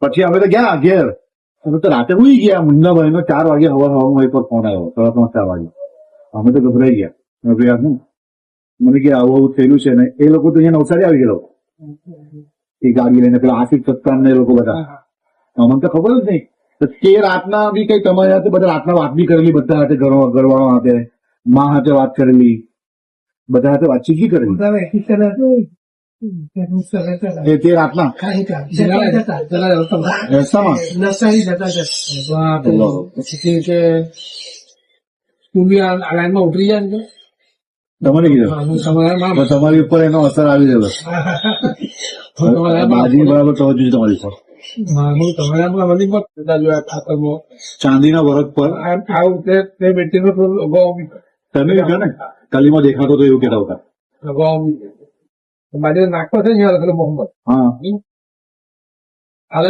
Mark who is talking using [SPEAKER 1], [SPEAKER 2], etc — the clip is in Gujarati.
[SPEAKER 1] પછી અમે તો ગયા ઘેર અમે તો રાતે ઉઈ ગયા મુન્નાભાઈ નો 4 વાગે હવામાં મારી પર ફોન આવ્યો 3:30 વાગે અમે તો ગભરાઈ ગયા મેં ભાઈ આ શું મને કે આવું આવું થયેલું છે ને એ લોકો તો અહીંયા નવસારી આવી ગયેલો એ ગાડી લઈને પેલા આશિક સત્તાન ને એ લોકો બધા અમને તો ખબર જ નહીં તો તે રાતના બી કઈ તમારી હાથે બધા રાતના વાત બી કરેલી બધા હાથે ઘરવાળા હાથે મા હાથે વાત કરેલી બધા હાથે વાતચીત બી કરેલી તે રાતના રસ્તામાં
[SPEAKER 2] લાઈનમાં ઉતરી જાય ને
[SPEAKER 1] તમને કીધું તમારી ઉપર એનો અસર આવી ગયેલો બાજી બરાબર તો જોઈએ તમારી પર ચાંદીના વરખ પર તમે કહ્યું ને કલીમાં દેખાતો તો એવું કહેતા હતા
[SPEAKER 2] મારે નાખવા છે ને મોહમ્મદ
[SPEAKER 1] હા
[SPEAKER 2] હવે